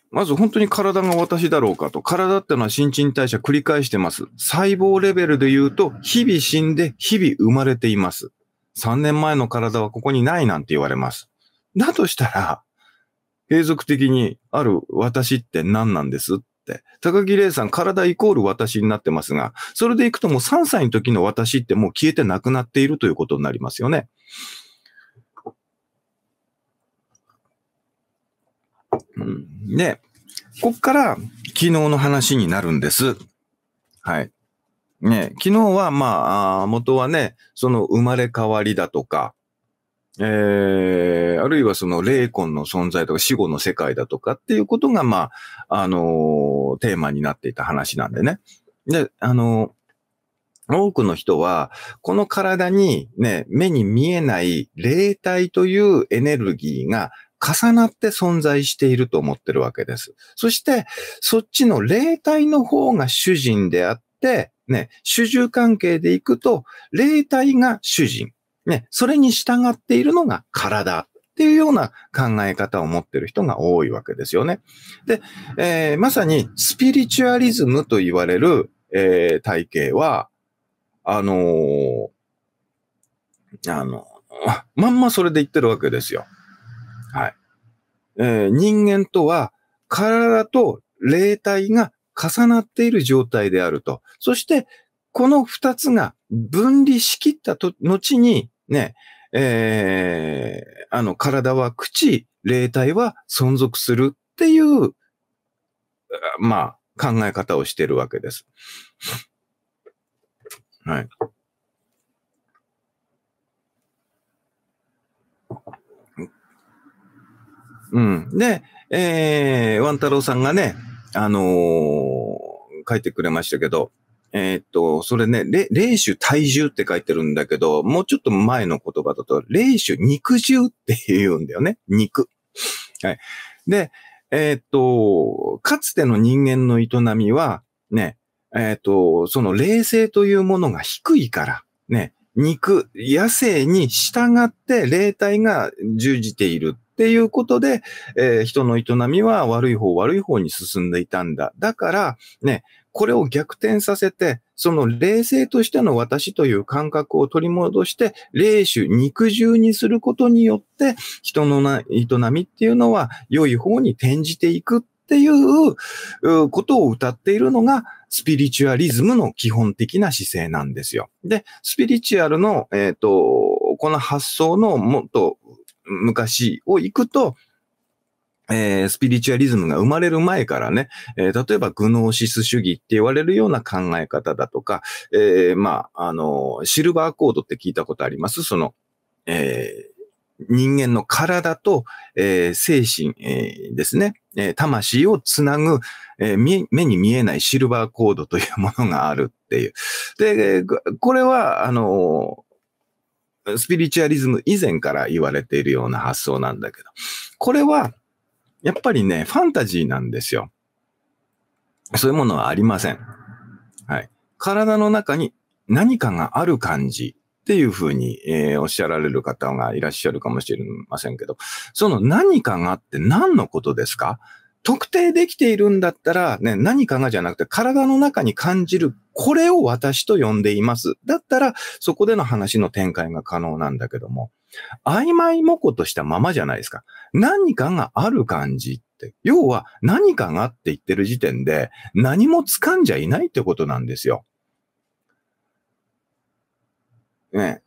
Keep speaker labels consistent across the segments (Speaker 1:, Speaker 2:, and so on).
Speaker 1: まず本当に体が私だろうかと。体ってのは新陳代謝繰り返してます。細胞レベルで言うと、日々死んで、日々生まれています。3年前の体はここにないなんて言われます。だとしたら、継続的にある私って何なんですって。高木玲さん、体イコール私になってますが、それでいくともう3歳の時の私ってもう消えてなくなっているということになりますよね。で、こっから昨日の話になるんです。はい。ね、昨日は元はね、その生まれ変わりだとか、あるいはその霊魂の存在とか死後の世界だとかっていうことが、テーマになっていた話なんでね。で、多くの人は、この体にね、目に見えない霊体というエネルギーが重なって存在していると思ってるわけです。そして、そっちの霊体の方が主人であって、ね、主従関係でいくと、霊体が主人。ね、それに従っているのが体っていうような考え方を持っている人が多いわけですよね。で、まさにスピリチュアリズムと言われる、体系は、まんまそれで言ってるわけですよ。はい。人間とは体と霊体が重なっている状態であると。そして、この二つが分離しきった後に、ね、体は朽ち、霊体は存続するっていう、考え方をしているわけです。はい。うん。で、ワン太郎さんがね、書いてくれましたけど、それね、霊種体重って書いてるんだけど、もうちょっと前の言葉だと、霊種肉汁って言うんだよね。肉。はい。で、かつての人間の営みは、ね、その霊性というものが低いから、ね、野生に従って霊体が従事ているっていうことで、人の営みは悪い方に進んでいたんだ。だから、ね、これを逆転させて、その霊性としての私という感覚を取り戻して、霊種、肉汁にすることによって、人の営みっていうのは良い方に転じていくっていうことを歌っているのが、スピリチュアリズムの基本的な姿勢なんですよ。で、スピリチュアルの、この発想のもっと昔を行くと、スピリチュアリズムが生まれる前からね、例えばグノーシス主義って言われるような考え方だとか、シルバーコードって聞いたことあります？その、人間の体と、精神、ですね、魂をつなぐ、目に見えないシルバーコードというものがあるっていう。で、これは、スピリチュアリズム以前から言われているような発想なんだけど、これは、やっぱりね、ファンタジーなんですよ。そういうものはありません。はい。体の中に何かがある感じっていうふうに、おっしゃられる方がいらっしゃるかもしれませんけど、その何かがあって何のことですか？特定できているんだったら、ね、何かがじゃなくて体の中に感じる、これを私と呼んでいます。だったら、そこでの話の展開が可能なんだけども、曖昧模糊としたままじゃないですか。何かがある感じって。要は何かがって言ってる時点で何も掴んじゃいないってことなんですよ。ね。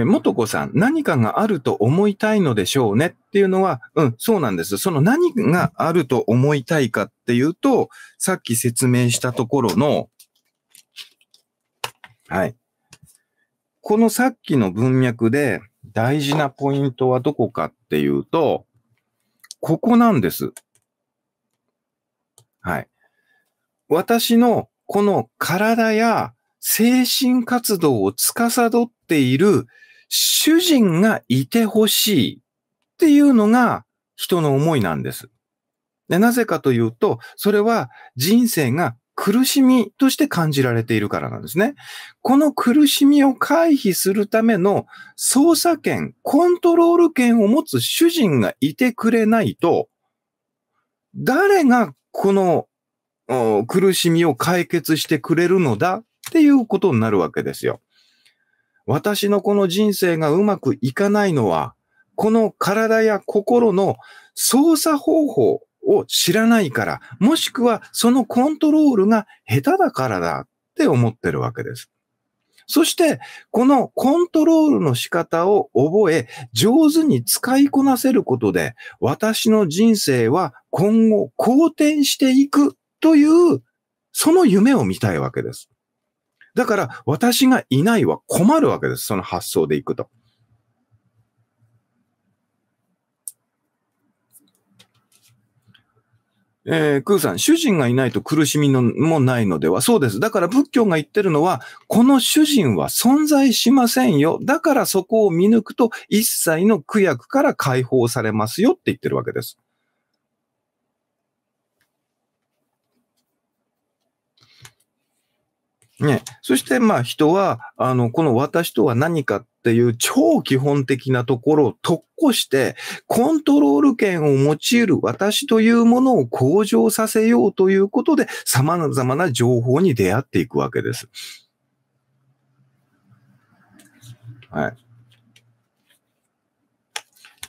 Speaker 1: 元子さん、何かがあると思いたいのでしょうねっていうのは、そうなんです。その何があると思いたいかっていうと、さっき説明したところの、はい。このさっきの文脈で大事なポイントはどこかっていうと、ここなんです。はい。私のこの体や精神活動を司っている主人がいてほしいっていうのが人の思いなんです。で、なぜかというと、それは人生が苦しみとして感じられているからなんですね。この苦しみを回避するための操作権、コントロール権を持つ主人がいてくれないと、誰がこの苦しみを解決してくれるのだっていうことになるわけですよ。私のこの人生がうまくいかないのは、この体や心の操作方法を知らないから、もしくはそのコントロールが下手だからだって思ってるわけです。そして、このコントロールの仕方を覚え、上手に使いこなせることで、私の人生は今後好転していくという、その夢を見たいわけです。だから、私がいないは困るわけです。その発想でいくと。クーさん、主人がいないと苦しみもないのでは？そうです。だから仏教が言ってるのは、この主人は存在しませんよ。だからそこを見抜くと、一切の苦役から解放されますよって言ってるわけです。ね。そして、人は、この私とは何かっていう超基本的なところを特攻して、コントロール権を用いる私というものを向上させようということで、様々な情報に出会っていくわけです。は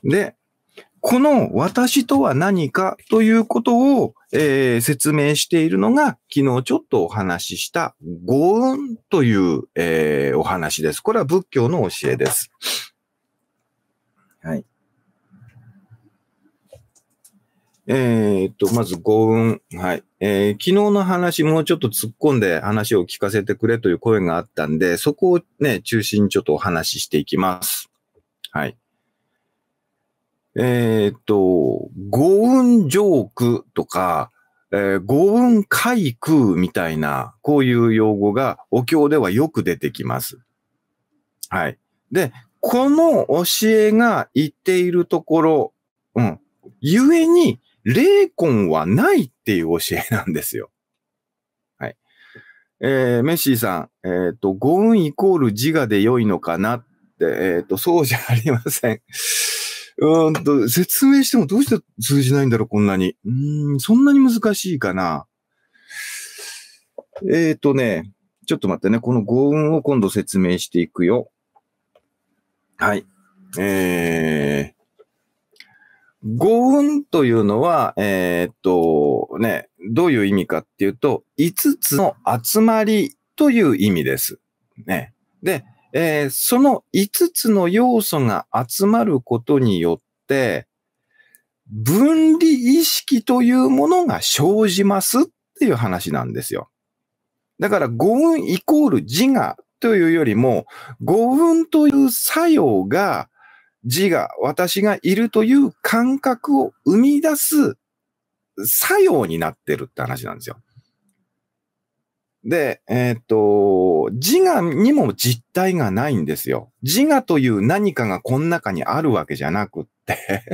Speaker 1: い。で、この私とは何かということを、説明しているのが、昨日ちょっとお話しした五運という、お話です。これは仏教の教えです。はい。まず五運。はい。昨日の話、もうちょっと突っ込んで話を聞かせてくれという声があったんで、そこをね、中心にちょっとお話ししていきます。はい。五運上空とか、五運海空みたいな、こういう用語がお経ではよく出てきます。はい。で、この教えが言っているところ、ゆえに、霊魂はないっていう教えなんですよ。はい。メッシーさん、五運イコール自我で良いのかなって、そうじゃありません。説明してもどうして通じないんだろう、こんなに。そんなに難しいかな。ちょっと待ってね。この五運を今度説明していくよ。はい。五運というのは、どういう意味かっていうと、5つの集まりという意味です。ね。で、その5つの要素が集まることによって、分離意識というものが生じますっていう話なんですよ。だから五運イコール自我というよりも、五運という作用が自我、私がいるという感覚を生み出す作用になってるって話なんですよ。で、自我にも実体がないんですよ。自我という何かがこの中にあるわけじゃなくって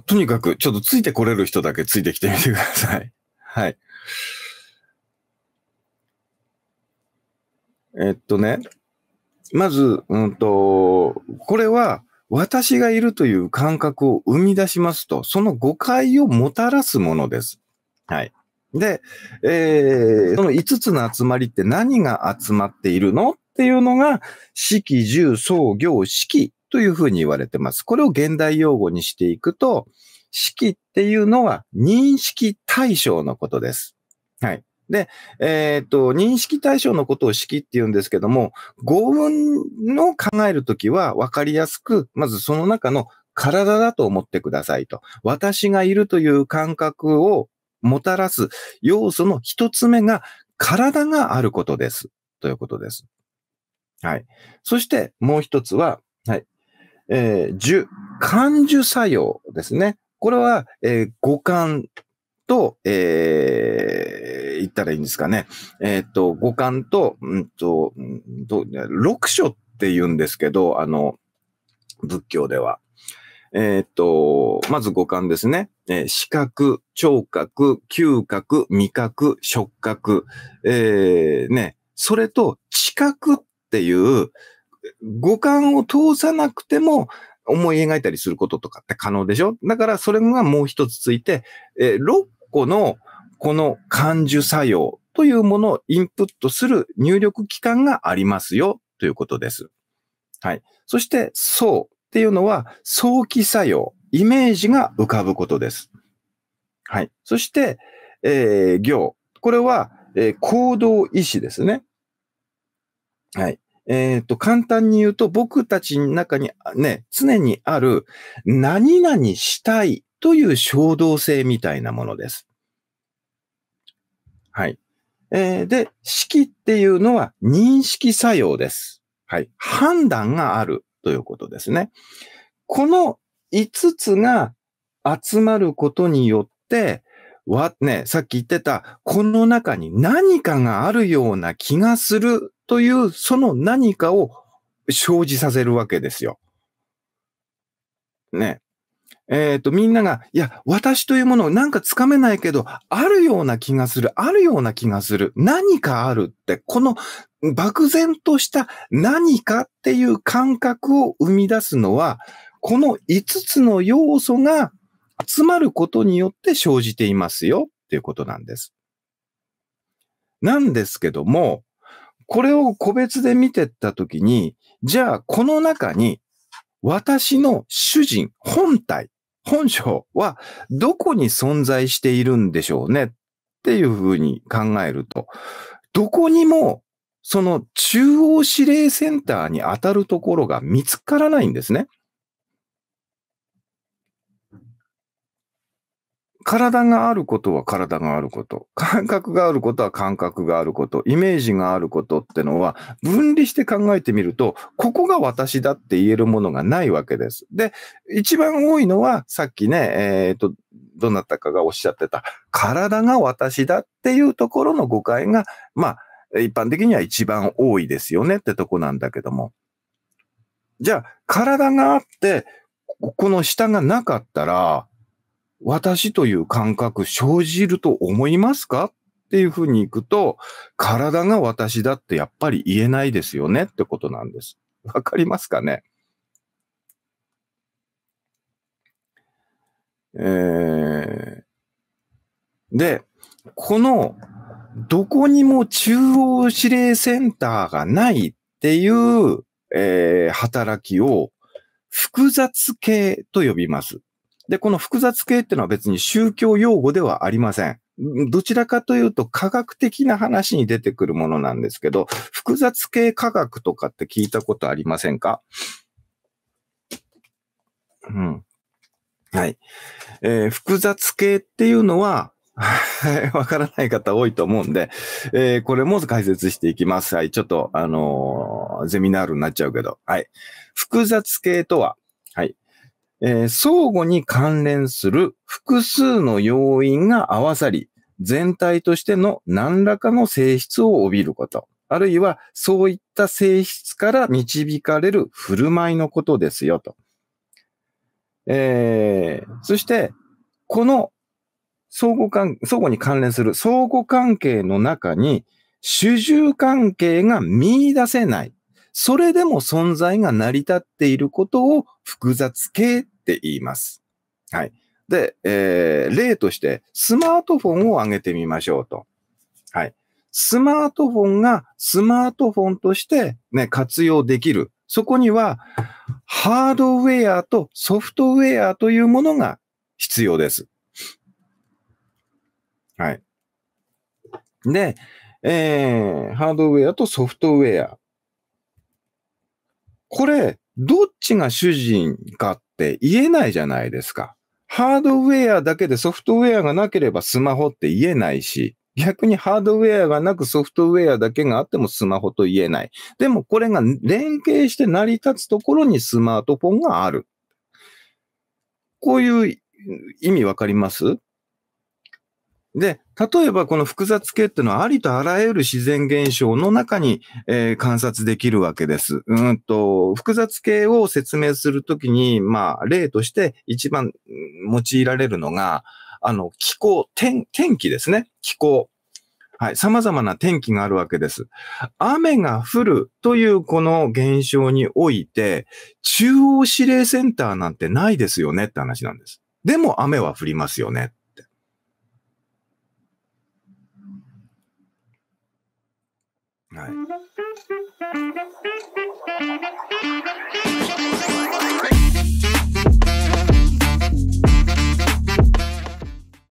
Speaker 1: とにかく、ちょっとついてこれる人だけついてきてみてください。はい。まず、これは、私がいるという感覚を生み出しますと、その誤解をもたらすものです。はい。で、その5つの集まりって何が集まっているのっていうのが、式、住、創業、式というふうに言われてます。これを現代用語にしていくと、式っていうのは認識対象のことです。はい。で、認識対象のことを式って言うんですけども、語運の考えるときは分かりやすく、まずその中の体だと思ってくださいと。私がいるという感覚をもたらす要素の一つ目が体があることです。ということです。はい。そしてもう一つは、はい。感受作用ですね。これは、五感と、言ったらいいんですかね。五感と、六書って言うんですけど、仏教では。まず五感ですね。視覚、聴覚、嗅覚、味覚、触覚、それと知覚っていう五感を通さなくても思い描いたりすることとかって可能でしょ？だからそれがもう一つついて、6個のこの感受作用というものをインプットする入力器官がありますよということです。はい。そして、想っていうのは想起作用、イメージが浮かぶことです。はい。そして、行。これは、行動意志ですね。はい。簡単に言うと、僕たちの中にね、常にある、何々したいという衝動性みたいなものです。はい。で、識っていうのは認識作用です。はい。判断があるということですね。この5つが集まることによって、さっき言ってた、この中に何かがあるような気がするという、その何かを生じさせるわけですよ。ね。みんなが、いや、私というものをなんかつかめないけど、あるような気がする、あるような気がする、何かあるって、この漠然とした何かっていう感覚を生み出すのは、この5つの要素が集まることによって生じていますよっていうことなんです。なんですけども、これを個別で見てったときに、じゃあこの中に私の主人、本体、本性はどこに存在しているんでしょうねっていうふうに考えると、どこにもその中央指令センターに当たるところが見つからないんですね。体があることは体があること、感覚があることは感覚があること、イメージがあることってのは分離して考えてみると、ここが私だって言えるものがないわけです。で、一番多いのはさっきね、どなたかがおっしゃってた、体が私だっていうところの誤解が、一般的には一番多いですよねってとこなんだけども。じゃあ、体があって、この下がなかったら、私という感覚生じると思いますかっていうふうに行くと、体が私だってやっぱり言えないですよねってことなんです。わかりますかね？で、この、どこにも中央指令センターがないっていう、働きを複雑系と呼びます。で、この複雑系っていうのは別に宗教用語ではありません。どちらかというと科学的な話に出てくるものなんですけど、複雑系科学とかって聞いたことありませんか？うん。はい。複雑系っていうのは、わからない方多いと思うんで、これも解説していきます。はい。ちょっと、ゼミナールになっちゃうけど。はい。複雑系とは、はい。相互に関連する複数の要因が合わさり、全体としての何らかの性質を帯びること。あるいは、そういった性質から導かれる振る舞いのことですよと。そして、この相互に関連する相互関係の中に、主従関係が見出せない。それでも存在が成り立っていることを複雑系って言います。はい。で、例としてスマートフォンを挙げてみましょうと。はい。スマートフォンがスマートフォンとしてね、活用できる。そこにはハードウェアとソフトウェアというものが必要です。はい。で、ハードウェアとソフトウェア。これ、どっちが主人かって言えないじゃないですか。ハードウェアだけでソフトウェアがなければスマホって言えないし、逆にハードウェアがなくソフトウェアだけがあってもスマホと言えない。でもこれが連携して成り立つところにスマートフォンがある。こういう意味わかります？で、例えばこの複雑系っていうのはありとあらゆる自然現象の中に、観察できるわけです。複雑系を説明するときに、まあ、例として一番用いられるのが、気候、天気ですね。気候。はい。様々な天気があるわけです。雨が降るというこの現象において、中央指令センターなんてないですよねって話なんです。でも雨は降りますよね。はい。